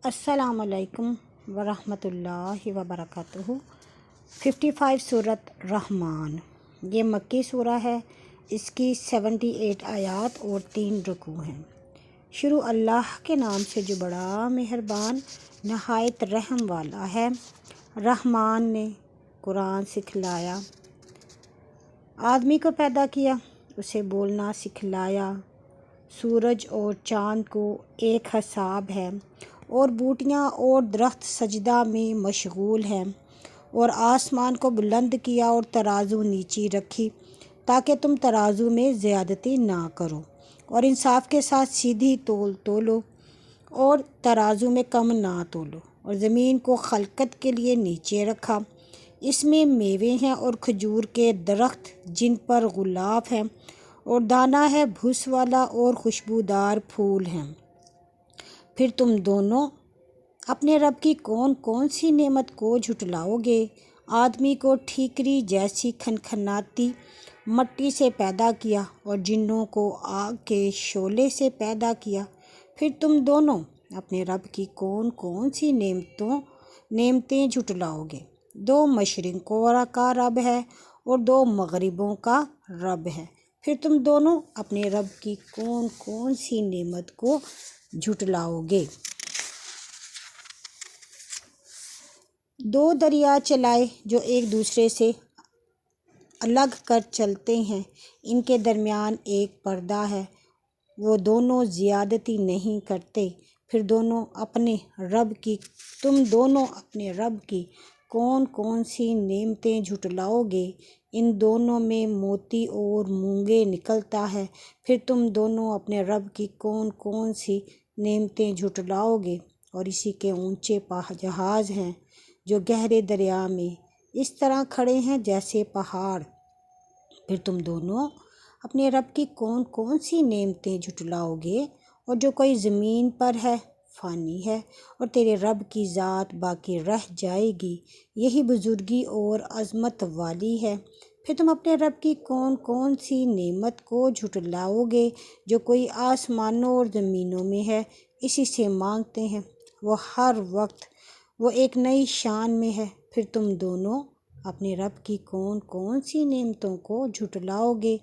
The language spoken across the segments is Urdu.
السلام علیکم ورحمۃ اللہ وبرکاتہ۔ 55 سورۃ رحمان، یہ مکی سورہ ہے۔ اس کی 78 آیات اور 3 رکوع ہیں۔ شروع اللہ کے نام سے جو بڑا مہربان نہایت رحم والا ہے۔ رحمان نے قرآن سکھلایا، آدمی کو پیدا کیا، اسے بولنا سکھلایا۔ سورج اور چاند کو ایک حساب ہے، اور بوٹیاں اور درخت سجدہ میں مشغول ہیں، اور آسمان کو بلند کیا اور ترازو نیچی رکھی تاکہ تم ترازو میں زیادتی نہ کرو، اور انصاف کے ساتھ سیدھی تول تولو اور ترازو میں کم نہ تولو۔ اور زمین کو خلقت کے لیے نیچے رکھا، اس میں میوے ہیں اور کھجور کے درخت جن پر غلاف ہیں، اور دانہ ہے بھس والا اور خوشبودار پھول ہیں۔ پھر تم دونوں اپنے رب کی کون کون سی نعمت کو جھٹلاؤ گے؟ آدمی کو ٹھیکری جیسی کھنکھناتی مٹی سے پیدا کیا، اور جنوں کو آگ کے شعلے سے پیدا کیا۔ پھر تم دونوں اپنے رب کی کون کون سی نعمتیں جھٹلاؤ گے؟ 2 مشرقوں کا رب ہے اور 2 مغربوں کا رب ہے۔ پھر تم دونوں اپنے رب کی کون کون سی نعمت کو جھٹلاؤ گے؟ 2 دریا چلائے جو ایک دوسرے سے الگ کر چلتے ہیں، ان کے درمیان ایک پردہ ہے، وہ دونوں زیادتی نہیں کرتے۔ پھر تم دونوں اپنے رب کی کون کون سی نعمتیں جھٹلاؤ گے؟ ان دونوں میں موتی اور مونگے نکلتا ہے۔ پھر تم دونوں اپنے رب کی کون کون سی نعمتیں جھٹلاؤ گے؟ اور اسی کے اونچے جہاز ہیں جو گہرے دریا میں اس طرح کھڑے ہیں جیسے پہاڑ۔ پھر تم دونوں اپنے رب کی کون کون سی نعمتیں جھٹلاؤ گے؟ اور جو کوئی زمین پر ہے فانی ہے، اور تیرے رب کی ذات باقی رہ جائے گی، یہی بزرگی اور عظمت والی ہے۔ پھر تم اپنے رب کی کون کون سی نعمت کو جھٹلاؤ گے؟ جو کوئی آسمانوں اور زمینوں میں ہے، اسی سے مانگتے ہیں، وہ ہر وقت وہ ایک نئی شان میں ہے۔ پھر تم دونوں اپنے رب کی کون کون سی نعمتوں کو جھٹلاؤ گے؟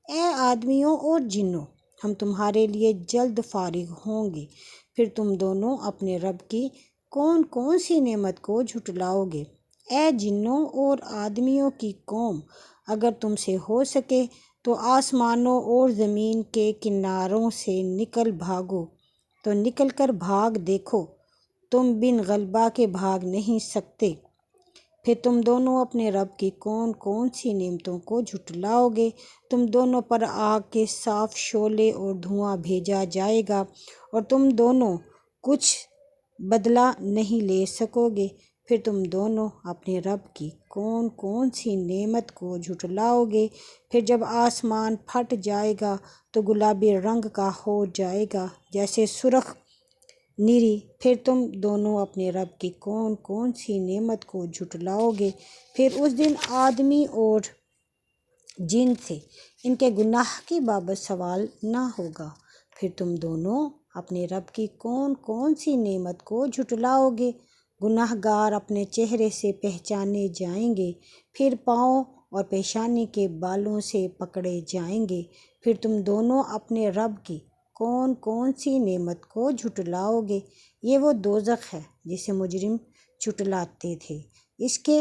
اے آدمیوں اور جنوں، ہم تمہارے لیے جلد فارغ ہوں گے۔ پھر تم دونوں اپنے رب کی کون کون سی نعمت کو جھٹلاؤ گے؟ اے جنوں اور آدمیوں کی قوم، اگر تم سے ہو سکے تو آسمانوں اور زمین کے کناروں سے نکل بھاگو، تو نکل کر بھاگ دیکھو، تم بن غلبہ کے بھاگ نہیں سکتے۔ پھر تم دونوں اپنے رب کی کون کون سی نعمتوں کو جھٹلاؤ گے؟ تم دونوں پر آگ کے صاف شعلے اور دھواں بھیجا جائے گا، اور تم دونوں کچھ بدلہ نہیں لے سکو گے۔ پھر تم دونوں اپنے رب کی کون کون سی نعمت کو جھٹلاؤ گے؟ پھر جب آسمان پھٹ جائے گا تو گلابی رنگ کا ہو جائے گا جیسے سرخ نیری۔ پھر تم دونوں اپنے رب کی کون کون سی نعمت کو جھٹلاؤ گے؟ پھر اس دن آدمی اور جن سے ان کے گناہ کی بابت سوال نہ ہوگا۔ پھر تم دونوں اپنے رب کی کون کون سی نعمت کو جھٹلاؤ گے؟ گناہ گار اپنے چہرے سے پہچانے جائیں گے، پھر پاؤں اور پیشانی کے بالوں سے پکڑے جائیں گے۔ پھر تم دونوں اپنے رب کی کون کون سی نعمت کو جھٹلاؤ گے؟ یہ وہ دوزخ ہے جسے مجرم جھٹلاتے تھے، اس کے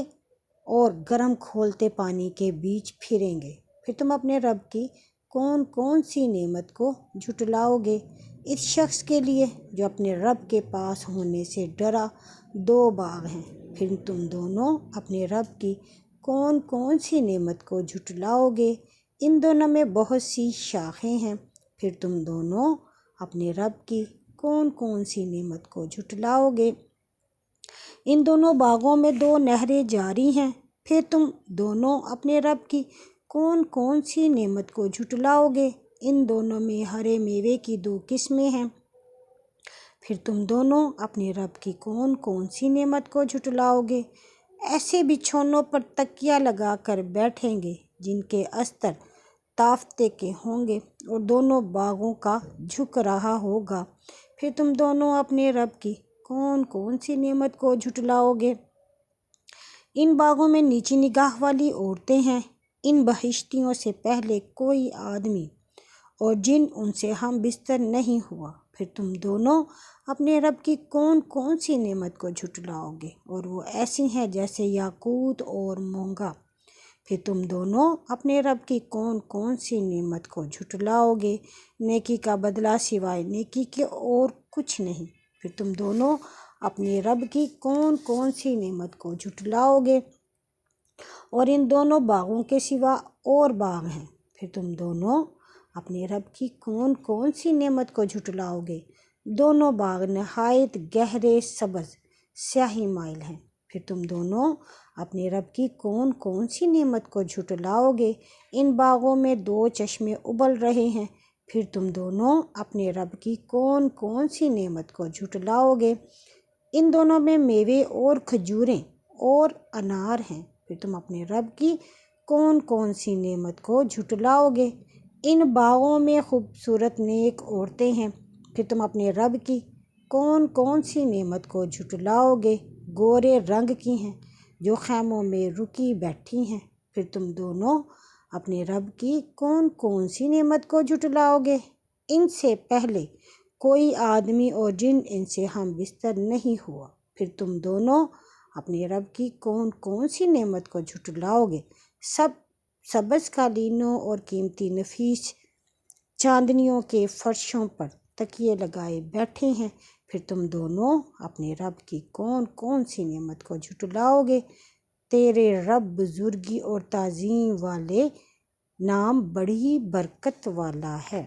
اور گرم کھولتے پانی کے بیچ پھریں گے۔ پھر تم اپنے رب کی کون کون سی نعمت کو جھٹلاؤ گے؟ اس شخص کے لیے جو اپنے رب کے پاس ہونے سے ڈرا 2 باغ ہیں۔ پھر تم دونوں اپنے رب کی کون کون سی نعمت کو جھٹلاؤ گے؟ ان دونوں میں بہت سی شاخیں ہیں۔ پھر تم دونوں اپنے رب کی کون کون سی نعمت کو جھٹلاؤ گے؟ ان دونوں باغوں میں 2 نہریں جاری ہیں۔ پھر تم دونوں اپنے رب کی کون کون سی نعمت کو جھٹلاؤ گے؟ ان دونوں میں ہرے میوے کی 2 قسمیں ہیں۔ پھر تم دونوں اپنے رب کی کون کون سی نعمت کو جھٹلاؤ گے؟ ایسے بچھونوں پر تکیہ لگا کر بیٹھیں گے جن کے استر تافتے کے ہوں گے، اور دونوں باغوں کا جھک رہا ہوگا۔ پھر تم دونوں اپنے رب کی کون کون سی نعمت کو جھٹلاؤ گے؟ ان باغوں میں نیچی نگاہ والی عورتیں ہیں، ان بہشتیوں سے پہلے کوئی آدمی اور جن ان سے ہم بستر نہیں ہوا، پھر تم دونوں اپنے رب کی کون کون سی نعمت کو جھٹلاؤ گے؟ اور وہ ایسی ہیں جیسے یاقوت اور مونگا، پھر تم دونوں اپنے رب کی کون کون سی نعمت کو جھٹلاؤ گے؟ نیکی کا بدلہ سوائے نیکی کے اور کچھ نہیں، پھر تم دونوں اپنے رب کی کون کون سی نعمت کو جھٹلاؤ گے؟ اور ان دونوں باغوں کے سوا اور باغ ہیں، پھر تم دونوں اپنے رب کی کون کون سی نعمت کو جھٹلاؤ گے؟ دونوں باغ نہایت گہرے سبز سیاہی مائل ہیں، پھر تم دونوں اپنے رب کی کون کون سی نعمت کو جھٹلاؤ گے؟ ان باغوں میں 2 چشمے ابل رہے ہیں، پھر تم دونوں اپنے رب کی کون کون سی نعمت کو جھٹلاؤ گے؟ ان دونوں میں میوے اور کھجوریں اور انار ہیں، پھر تم اپنے رب کی کون کون سی نعمت کو جھٹلاؤ گے؟ ان باغوں میں خوبصورت نیک عورتیں ہیں، پھر تم اپنے رب کی کون کون سی نعمت کو جھٹلاؤ گے؟ گورے رنگ کی ہیں جو خیموں میں رکی بیٹھی ہیں، پھر تم دونوں اپنے رب کی کون کون سی نعمت کو جھٹلاؤ گے؟ ان سے پہلے کوئی آدمی اور جن ان سے ہم بستر نہیں ہوا، پھر تم دونوں اپنے رب کی کون کون سی نعمت کو جھٹلاؤ گے؟ سب سبز قالینوں اور قیمتی نفیس چاندنیوں کے فرشوں پر تکیے لگائے بیٹھے ہیں، پھر تم دونوں اپنے رب کی کون کون سی نعمت کو جھٹلاؤ گے؟ تیرے رب بزرگی اور تعظیم والے، نام بڑی برکت والا ہے۔